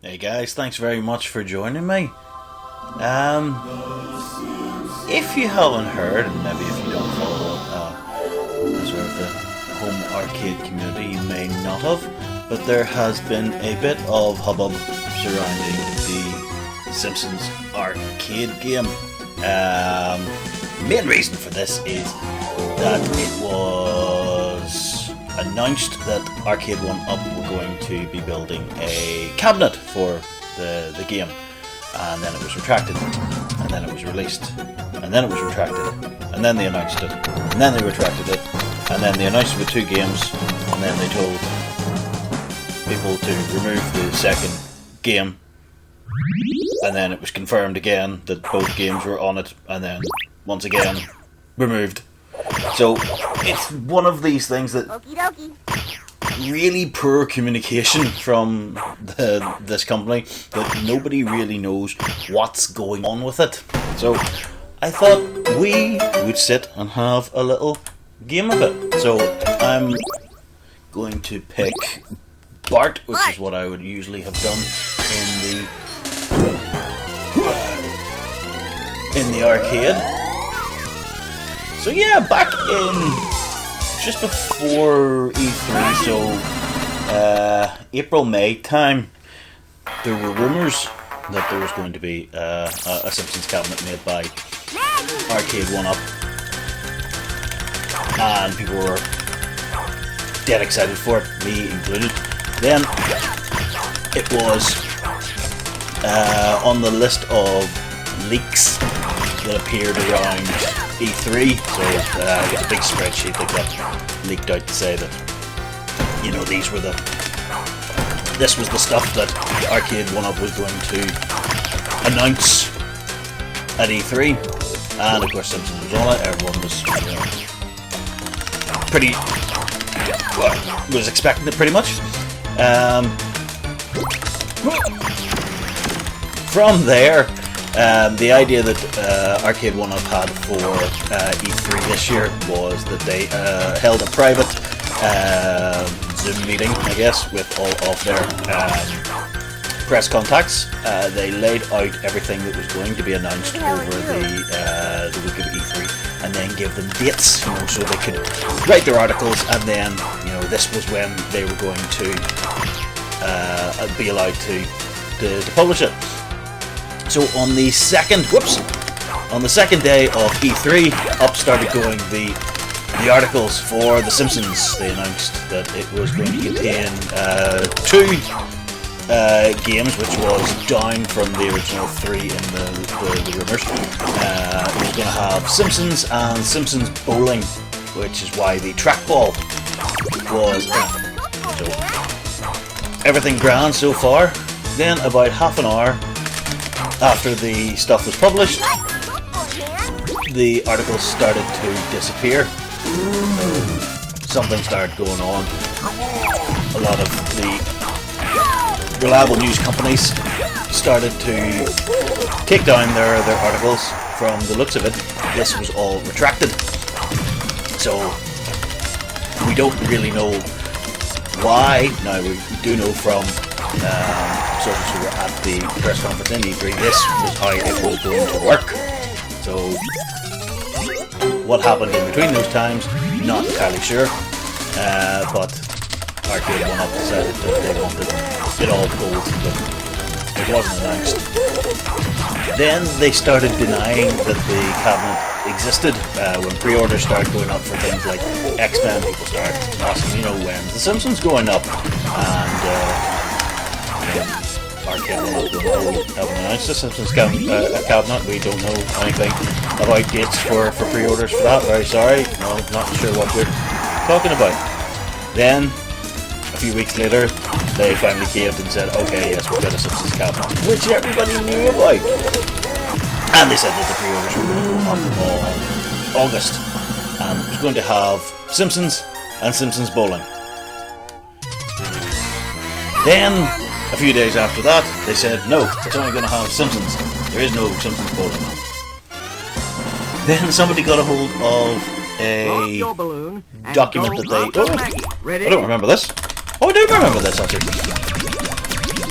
Hey guys, thanks very much for joining me. Um, if you haven't heard, and maybe if you don't follow sort of the home arcade community, you may not have, but there has been a bit of hubbub surrounding the Simpsons Arcade game. Main reason for this is that it was announced that Arcade 1-Up were going to be building a cabinet for the game, and then it was retracted, and then it was released, and then it was retracted, and then they announced it, and then they retracted it, and then they announced it with 2 games, and then they told people to remove the second game, and then it was confirmed again that both games were on it, and then once again removed. So it's one of these things that really poor communication from this company, that nobody really knows what's going on with it. So I thought we would sit and have a little game of it. So I'm going to pick Bart, which is what I would usually have done in the arcade. So yeah, back in just before E3, so April, May time, there were rumours that there was going to be a Simpsons cabinet made by Arcade 1-Up, and people were dead excited for it, me included. Then it was on the list of leaks that appeared around E3, so I got a big spreadsheet that got leaked out to say that, you know, this was the stuff that Arcade 1-Up was going to announce at E3, and of course Simpsons was on it. Everyone was, was expecting it pretty much. From there, the idea that Arcade 1-Up had for E3 this year was that they held a private Zoom meeting, I guess, with all of their press contacts. They laid out everything that was going to be announced over the week of E3, and then give them dates, so they could write their articles, and then, this was when they were going to be allowed to publish it. So on the second day of E3, up started going the articles for The Simpsons. They announced that it was going to contain 2 games, which was down from the original 3 in the rumours. It was going to have Simpsons and Simpsons Bowling, which is why the trackball was in it. So everything grand so far. Then about half an hour after the stuff was published, the articles started to disappear. Something started going on. A lot of the reliable news companies started to take down their articles. From the looks of it, this was all retracted. So we don't really know why. Now we do know from sources who were at the press conference in E3, this was how it was going to work. So what happened in between those times, not entirely sure, but Arcade 1-Up decided that they wanted it all told, but it wasn't announced. Then they started denying that the cabinet existed. When pre-orders started going up for things like X-Men, people started asking, when's The Simpsons going up? And Arcade 1-Up haven't announced the Simpsons cabinet. We don't know anything about dates for pre-orders for that. Very sorry, no, not sure what you're talking about. Then, a few weeks later, they finally caved and said, okay, yes, we've got a Simpsons cabinet, which everybody knew about. And they said that the pre-orders were going to go up on August, and it was going to have Simpsons and Simpsons Bowling. Then, a few days after that, they said, no, it's only going to have Simpsons. There is no Simpsons Bowling. Then somebody got a hold of a document that they... Oh, I don't remember this. Oh, I do remember this, actually.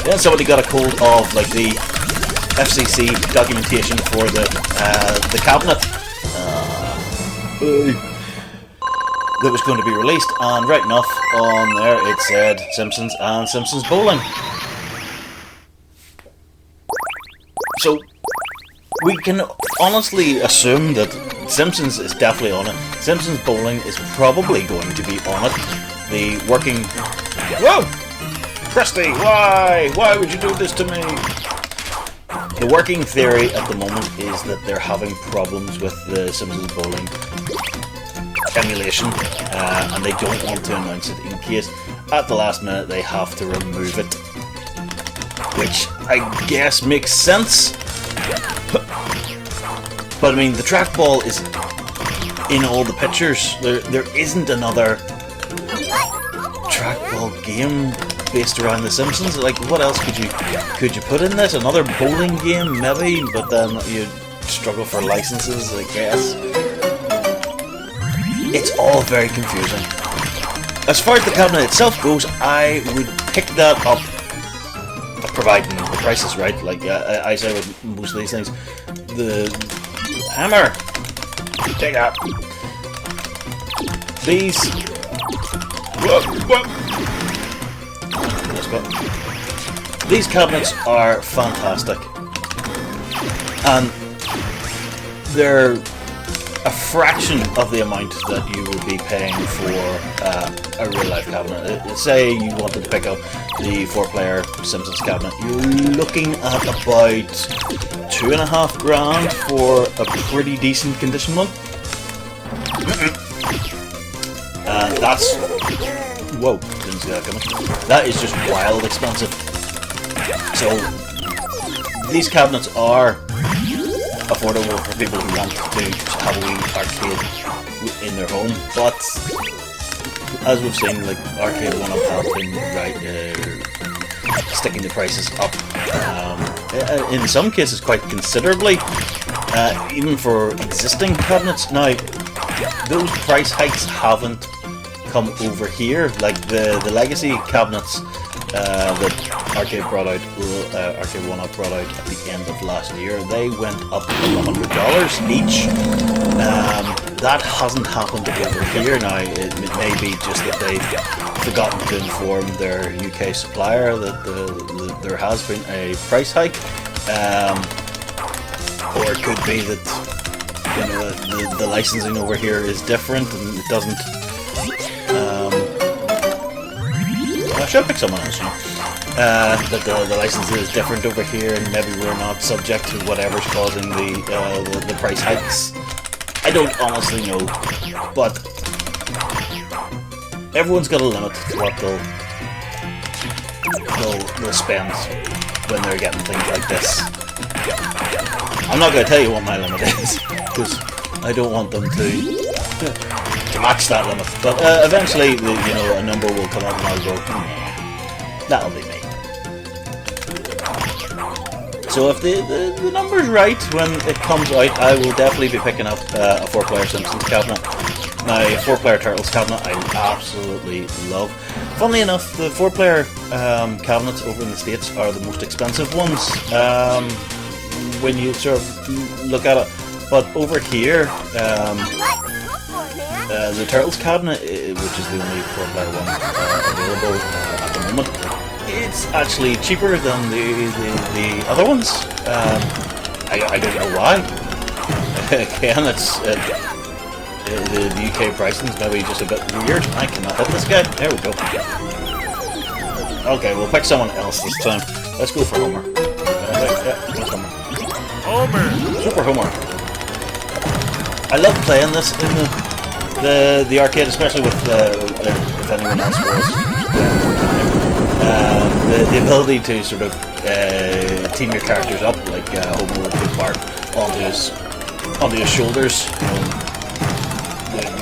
Then somebody got a hold of like the FCC documentation for the cabinet that was going to be released, and right enough on there it said Simpsons and Simpsons Bowling. So we can honestly assume that Simpsons is definitely on it. Simpsons Bowling is probably going to be on it. The working... Whoa! Krusty, why? Why would you do this to me? The working theory at the moment is that they're having problems with the Simpsons Bowling emulation, and they don't want to announce it in case at the last minute they have to remove it, which I guess makes sense. But I mean, the trackball is in all the pictures. There isn't another trackball game based around the Simpsons. Like, what else could you put in this? Another bowling game, maybe, but then you'd struggle for licenses, I guess. It's all very confusing. As far as the cabinet itself goes, I would pick that up, providing the price is right. Like I say with most of these things, the hammer, take that. These, these cabinets are fantastic, and they're a fraction of the amount that you would be paying for a real-life cabinet. Say you wanted to pick up the 4-player Simpsons cabinet, you're looking at about $2,500 for a pretty decent condition one. And that's... Whoa, didn't see that coming. That is just wild expensive. So, these cabinets are affordable for people who want to have a wee arcade in their home, but as we've seen, like Arcade 1UP have been sticking the prices up, in some cases quite considerably, even for existing cabinets. Now, those price hikes haven't come over here, like the legacy cabinets that Arcade 1UP brought out at the end of last year. They went up to $100 each. That hasn't happened over here now. It may be just that they've forgotten to inform their UK supplier that there has been a price hike, or it could be that the licensing over here is different and it doesn't. I should pick someone else, you know. That the license is different over here, and maybe we're not subject to whatever's causing the price hikes. I don't honestly know, but everyone's got a limit to what they'll spend when they're getting things like this. I'm not going to tell you what my limit is, because I don't want them to match that limit. But eventually, a number will come up and I'll go, that'll be me. So if the number's right when it comes out, I will definitely be picking up a 4-player Simpsons cabinet. Now, a 4-player Turtles cabinet I absolutely love. Funnily enough, the 4-player cabinets over in the States are the most expensive ones when you sort of look at it. But over here, the Turtles cabinet, which is the only 4-player one available at the moment, it's actually cheaper than the other ones. I don't know why. Again, it's the UK pricing is maybe just a bit weird. I cannot hit this guy. There we go. Okay, we'll pick someone else this time. Let's go for Homer. What's Homer? Homer! Super Homer. I love playing this in the arcade, especially with if anyone else was. The ability to sort of team your characters up, like Homer would put Bart onto his shoulders,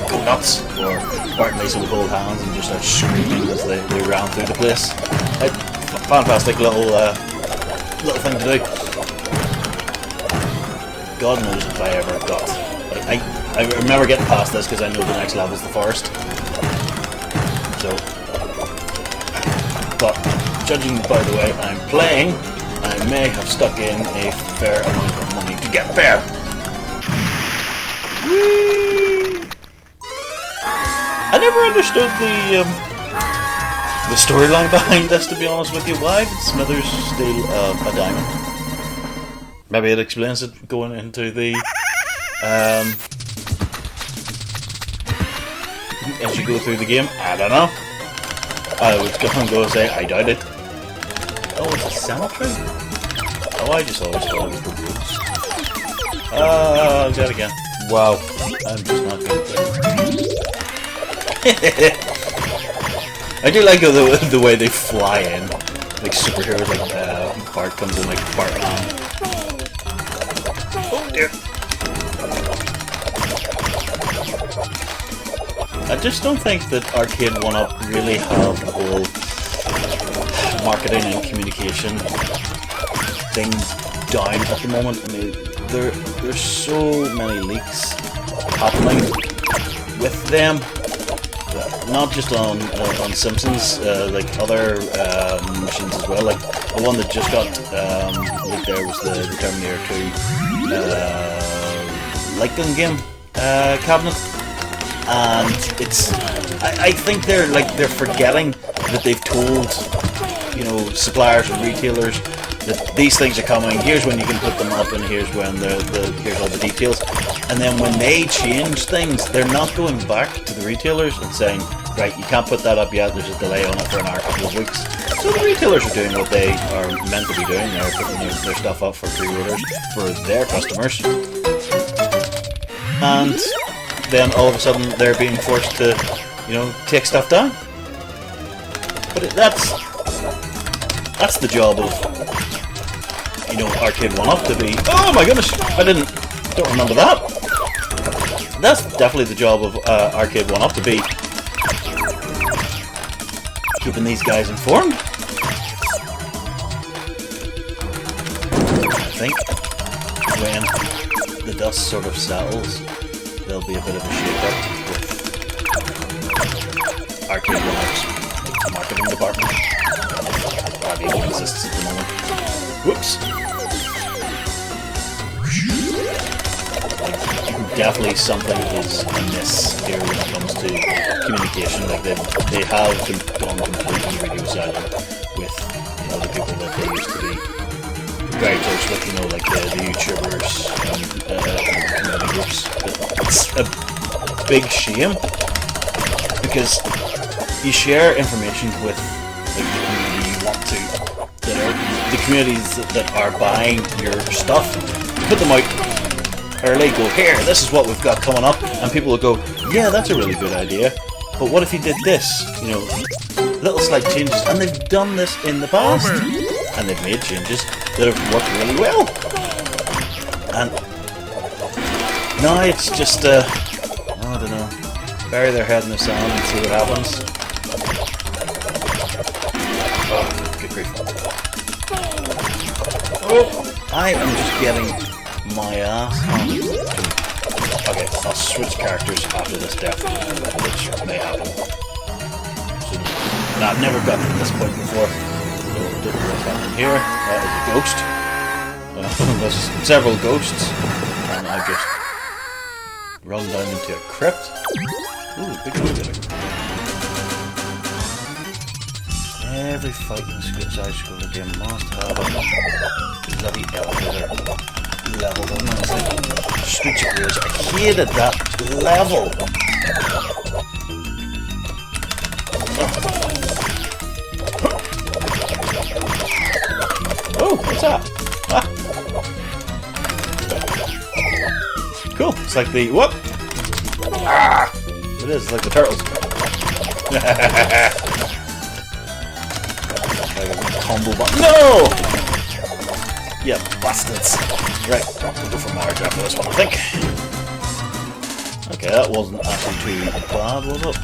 go nuts, or Bart and Lisa would hold hands and just start screaming as they ran through the place. Fantastic little thing to do. God knows if I ever got. I remember getting past this because I know the next level's the forest. So, but judging by the way I'm playing, I may have stuck in a fair amount of money to get there. Whee! I never understood the storyline behind this, to be honest with you. Why did Smithers steal a diamond? Maybe it explains it going into the as you go through the game. I don't know. I was going to go say I doubt it. Oh, it's a cemetery? Oh, I just always thought it was the woods. Oh, that again. Wow. I'm just not good at that. I do like the way they fly in. Like superheroes, like Bart comes in like Bart. Oh dear. I just don't think that Arcade 1-Up really have the whole marketing and communication thing down at the moment. I mean, there's so many leaks happening with them, not just on Simpsons, like other machines as well. Like the one that just got leaked there was the Terminator 2 light gun game cabinet. And it's, I think they're forgetting that they've told, you know, suppliers and retailers that these things are coming. Here's when you can put them up, and here's when here's all the details. And then when they change things, they're not going back to the retailers and saying, right, you can't put that up yet. There's a delay on it for another couple of weeks. So the retailers are doing what they are meant to be doing. They're putting their stuff up for pre-orders for their customers. And then all of a sudden they're being forced to, you know, take stuff down. But that's the job of, you know, Arcade 1-Up to be. Oh my goodness, don't remember that. That's definitely the job of Arcade 1-Up to be keeping these guys informed. I think when the dust sort of settles, there'll be a bit of a shake-up with Arcade 1-Up's marketing department. That even exists at the moment. Whoops! Definitely something is amiss here when it comes to communication. Like they have gone completely radio silent with, you know, the people that they used to be very close with, you know, like the YouTubers and community groups. It's a big shame because you share information with like the community you want to, the communities that are buying your stuff. You put them out early, go, here, this is what we've got coming up, and people will go, yeah, that's a really good idea, but what if you did this? You know, little slight changes, and they've done this in the past, and they've made changes that have worked really well. And now it's just, I don't know, bury their head in the sand and see what happens. Oh, good grief. Oh, I am just getting my ass handed. Okay, I'll switch characters after this death, which may happen. So, now, I've never gotten to this point before, so don't know what's happening here. That is a ghost. There's several ghosts, and I've just run down into a crypt. Ooh, big elevator. Every fighting side scroller game must have a bloody elevator level, doesn't it? It's like Streets of Rage. I hated that level. Oh, what's that? Ah. Cool. It's like the whoop. Ah, it is like the turtles. Combo button. No! Yeah, bastards. Right, we'll go for Marge after this one, I think. Okay, that wasn't actually too bad, was it?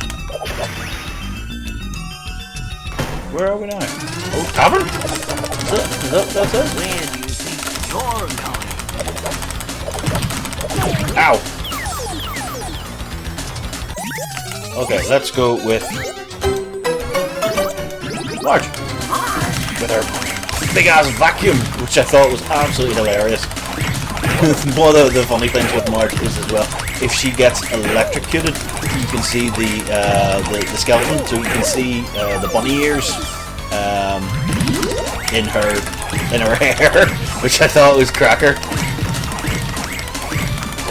Where are we now? Oh, tavern? That's it? Where do you think you're going? Ow! Okay, let's go with Marge. with her big ass vacuum, which I thought was absolutely hilarious. One of the funny things with Marge is as well, if she gets electrocuted, you can see the skeleton, so you can see the bunny ears in her hair, which I thought was cracker.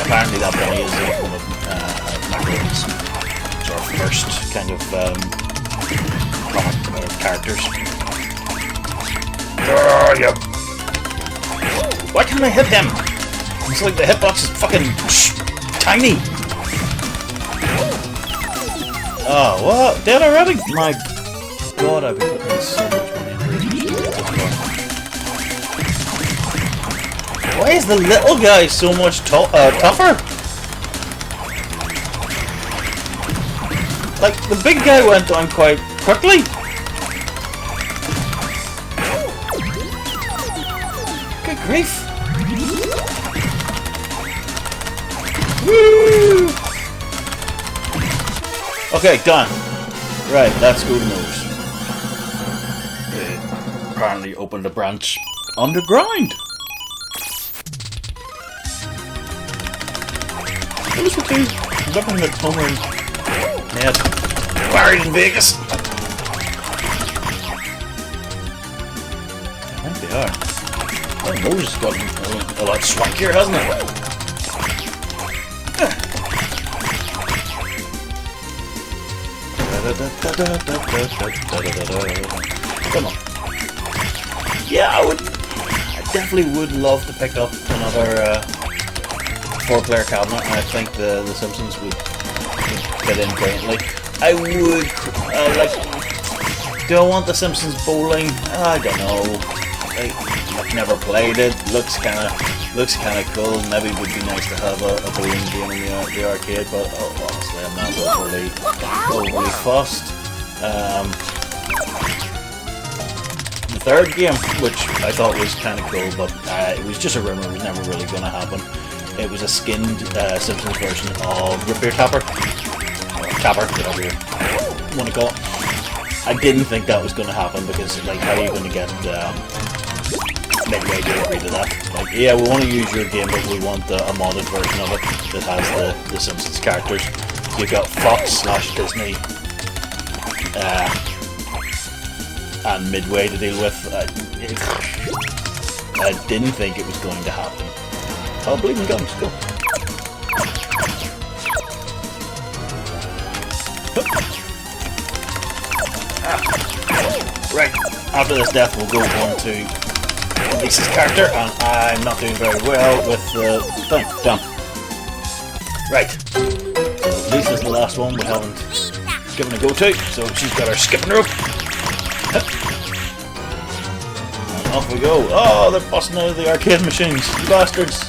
Apparently that bunny is one of Macaroon's sort of first kind of comic characters. Oh, yeah. Why can't I hit him? It's like the hitbox is fucking tiny. Oh, what? Dead already? My god, I've been putting so much money into this. Why is the little guy so much tougher? Like, the big guy went down quite quickly. Good grief. Woo! Okay, done. Right, let's go to Moe's. Apparently opened a branch underground. Those were two. Looking at Homer and Ned. Buried in Vegas. I think they are. Well, Moe's has gotten a lot swankier, hasn't it? Come on. Yeah, I definitely would love to pick up another 4-player cabinet, and I think the Simpsons would fit in brilliantly. I would like. Do I want the Simpsons bowling? I don't know. I've never played it. Looks kind of cool. Maybe it would be nice to have a bowling game in the arcade, but honestly, I'm not overly fussed. The third game, which I thought was kind of cool, but it was just a rumor. It was never really going to happen. It was a skinned Simpsons version of Root Beer Tapper, Tapper, whatever you want to call it. I didn't think that was going to happen because, like, how are you going to get Midway to agree to that? Like, yeah, we want to use your game, but we want a modded version of it that has the Simpsons characters. You've got Fox/Disney and Midway to deal with. I didn't think it was going to happen. Oh, bleeding gums, go. Right, after this death we'll go on to Lisa's character, and I'm not doing very well with the thing. Done. Right. Lisa's the last one we haven't given a go to, so she's got her skipping rope. And off we go. Oh, they're busting out of the arcade machines, you bastards.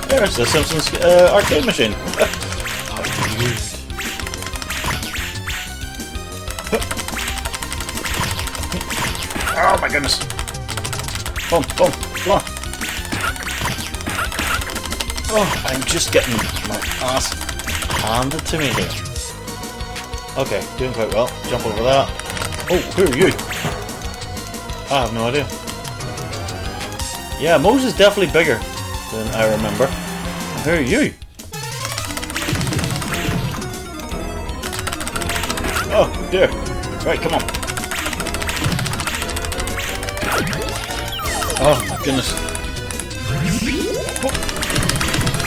There's the Simpsons arcade machine. Oh my goodness. Boom, boom, come on. Oh, I'm just getting my ass handed to me here. Okay, doing quite well. Jump over that. Oh, who are you? I have no idea. Yeah, Moe's is definitely bigger than I remember. Who are you? Oh dear. Right, come on. Oh my goodness.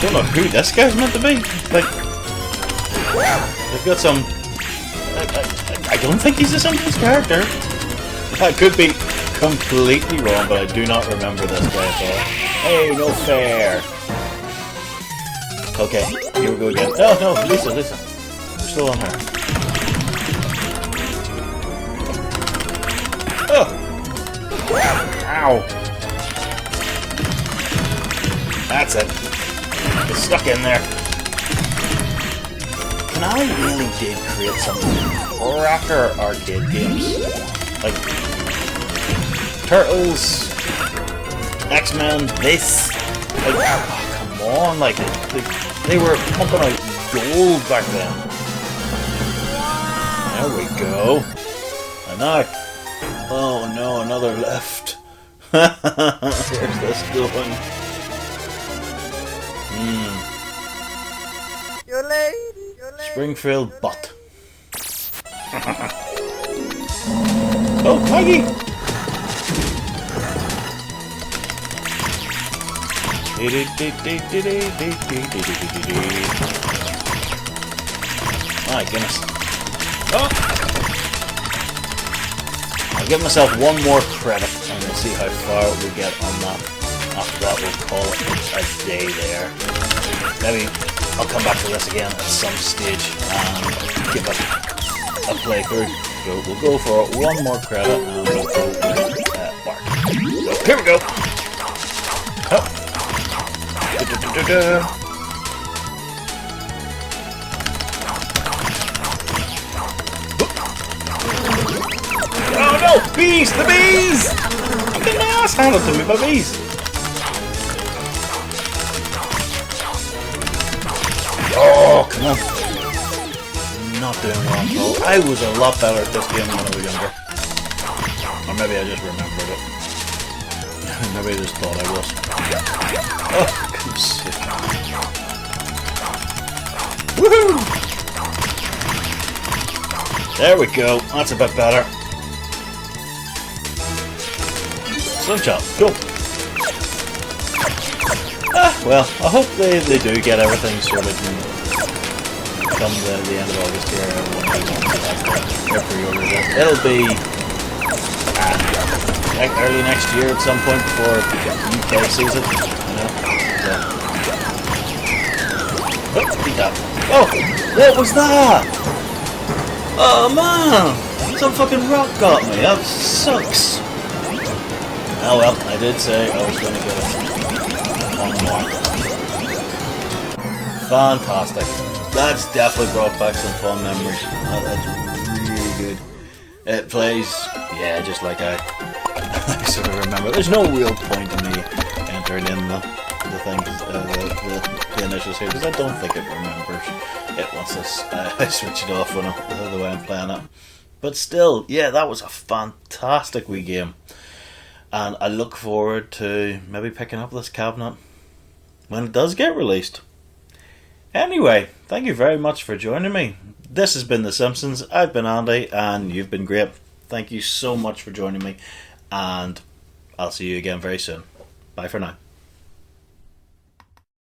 Don't know who this guy's meant to be. Like, they've got some. I don't think he's a Simpsons character. I could be completely wrong, but I do not remember this guy at all. Hey, no fair. Okay, here we go again. Oh no, Lisa. We're still on her. Oh! Ow! That's it. It's stuck in there. And I really did create some cracker arcade games. Like Turtles, X-Men, this. Like, oh, come on, like they were pumping out gold back then. There we go. And now Oh no, another left. Where's this going? You're late. Springfield butt. Oh, Maggie! My goodness. Oh! I'll give myself one more credit and we'll see how far we get on that. After that we'll call it a day there. Maybe I'll come back to this again at some stage and give it a playthrough. So we'll go for one more credit and we'll go with Mark. So here we go. Oh. Oh no! Bees! The bees! I'm getting my ass handed to me by bees! Oh, come on. Not doing well at all. I was a lot better at this game when I was younger. Or maybe I just remembered it. Maybe I just thought I was. Oh, I'm sick. Woohoo! There we go. That's a bit better. Slingshot. Cool. Well, I hope they do get everything sorted and come the end of August here. Everyone pre-orders it. It'll be early next year at some point before UK sees it. You know? So. Oh, beat that. Oh, what was that? Oh man, some fucking rock got me. That sucks. Oh well, I did say I was going to get it. One more. Fantastic. That's definitely brought back some fun memories. Oh, that's really good. It plays, yeah, just like I sort of remember. There's no real point in me entering in the things, the initials here, because I don't think it remembers it once I switch it off when the way I'm playing it. But still, yeah, that was a fantastic wee game. And I look forward to maybe picking up this cabinet when it does get released. Anyway, thank you very much for joining me. This has been The Simpsons. I've been Andy, and you've been great. Thank you so much for joining me, and I'll see you again very soon. Bye for now.